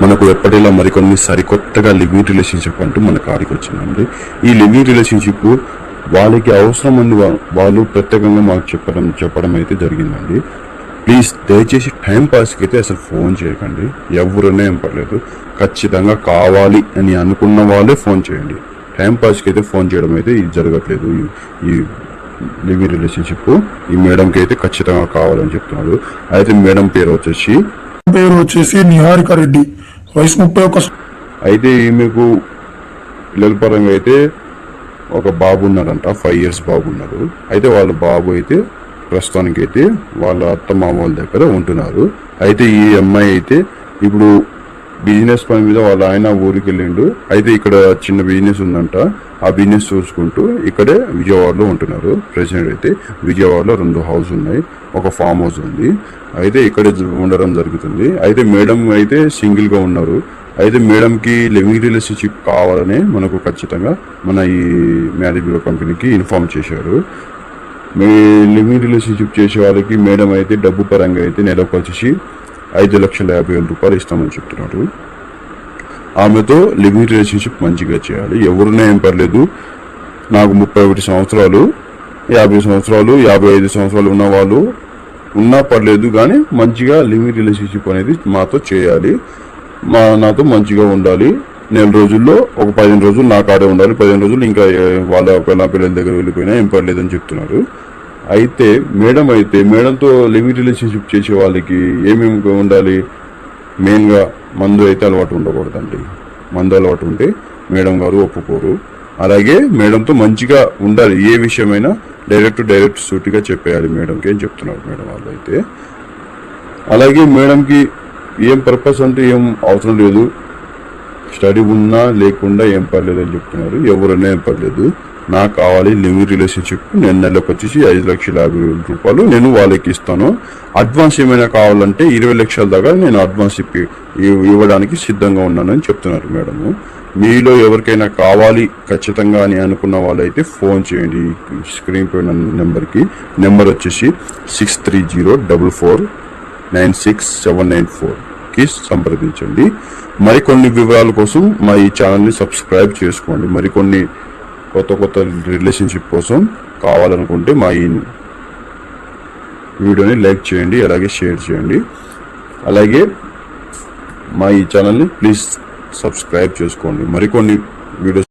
మనకు ఎప్పటిలా మరికొన్ని సరికొత్తగా లివింగ్ రిలేషన్షిప్ అంటూ మన కాడికి వచ్చిందండి. ఈ లివింగ్ రిలేషన్షిప్ వాళ్ళకి అవసరం అని వాళ్ళు ప్రత్యేకంగా మాకు చెప్పడం అయితే జరిగిందండి. ప్లీజ్ దయచేసి టైం పాస్కి అయితే అసలు ఫోన్ చేయకండి. ఎవరున్నా ఏం పర్లేదు, ఖచ్చితంగా కావాలి అని అనుకున్న వాళ్ళే ఫోన్ చేయండి. టైం పాస్కి అయితే ఫోన్ చేయడం అయితే ఇది జరగట్లేదు. ఈ లివింగ్ రిలేషన్షిప్ ఈ మేడంకి అయితే ఖచ్చితంగా కావాలని చెప్తున్నారు. అయితే మేడం పేరు వచ్చేసి నిహారిక రెడ్డి, వయసు 31. అయితే ఈమెకు పిల్లల పరంగా అయితే ఒక బాబు ఉన్నారంట, 5 years బాబు ఉన్నారు. అయితే వాళ్ళ బాబు అయితే ప్రస్తుతానికి అయితే వాళ్ళ అత్త మామ వాళ్ళ దగ్గర ఉంటున్నారు. అయితే ఈ అమ్మాయి అయితే ఇప్పుడు బిజినెస్ పని మీద వాళ్ళ ఆయన ఊరికి వెళ్ళిండు. అయితే ఇక్కడ చిన్న బిజినెస్ ఉందంట, ఆ బిజినెస్ చూసుకుంటూ ఇక్కడే విజయవాడలో ఉంటున్నారు. ప్రెసిడెంట్ అయితే విజయవాడలో 2 houses ఉన్నాయి, ఒక ఫామ్ హౌస్ ఉంది. అయితే ఇక్కడే ఉండడం జరుగుతుంది. అయితే మేడం అయితే సింగిల్గా ఉన్నారు. అయితే మేడంకి లివింగ్ రిలేషన్షిప్ కావాలని మనకు ఖచ్చితంగా మన ఈ మ్యారేజ్ బ్యూరో కంపెనీకి ఇన్ఫార్మ్ చేశారు. మీ లివింగ్ రిలేషన్షిప్ చేసే వాళ్ళకి మేడం అయితే డబ్బు పరంగా అయితే నెలకు వచ్చేసి 5,50,000 రూపాయలు ఇస్తామని చెప్తున్నారు. ఆమెతో లివింగ్ రిలేషన్షిప్ మంచిగా చేయాలి. ఎవరున్నా ఏం పర్లేదు, నాకు 31 సంవత్సరాలు, 50 సంవత్సరాలు, 55 సంవత్సరాలు ఉన్న వాళ్ళు ఉన్నా పర్లేదు, కానీ మంచిగా లివింగ్ రిలేషన్షిప్ అనేది మాతో చేయాలి, నాతో మంచిగా ఉండాలి. 4 రోజుల్లో ఒక 15 రోజులు నా కాడే ఉండాలి, 15 రోజులు ఇంకా వాళ్ళ పిల్లల దగ్గర వెళ్ళిపోయినా ఏం పర్లేదని చెప్తున్నారు. అయితే మేడంతో లివింగ్ రిలేషన్షిప్ చేసే వాళ్ళకి ఏమేమి ఉండాలి? మెయిన్గా మందు అయితే అలవాటు ఉండకూడదండి. మందు అలవాటు ఉంటే మేడం గారు ఒప్పుకోరు. అలాగే మేడంతో మంచిగా ఉండాలి, ఏ విషయమైనా డైరెక్ట్ సూటిగా చెప్పేయాలి మేడంకి అని చెప్తున్నారు మేడం వాళ్ళు అయితే. అలాగే మేడంకి ఏం పర్పస్ అంటే ఏం అవసరం లేదు, స్టడీ ఉన్నా లేకుండా ఏం పర్లేదు అని చెప్తున్నారు. ఎవరైనా ఏం పర్లేదు, నాకు కావాలి లివింగ్ రిలేషన్షిప్, నేను నెలకు వచ్చేసి 5,50,000 రూపాయలు నేను వాళ్ళకి ఇస్తాను. అడ్వాన్స్ ఏమైనా కావాలంటే 20 లక్షల దాకా నేను అడ్వాన్స్ ఇవ్వడానికి సిద్ధంగా ఉన్నానని చెప్తున్నారు మేడము. మీలో ఎవరికైనా కావాలి ఖచ్చితంగా అని అనుకున్న వాళ్ళైతే ఫోన్ చేయండి. స్క్రీన్ పైన నెంబర్ వచ్చేసి 6304496794కి సంప్రదించండి. మరికొన్ని వివరాల కోసం మా ఈ ఛానల్ని సబ్స్క్రైబ్ చేసుకోండి. మరికొన్ని కొత్త రిలేషన్షిప్ కోసం కావాలనుకుంటే మా ఈ వీడియోని లైక్ చేయండి, అలాగే షేర్ చేయండి. అలాగే మా ఈ ఛానల్ని ప్లీజ్ సబ్స్క్రైబ్ చేసుకోండి. మరికొన్ని వీడియోస్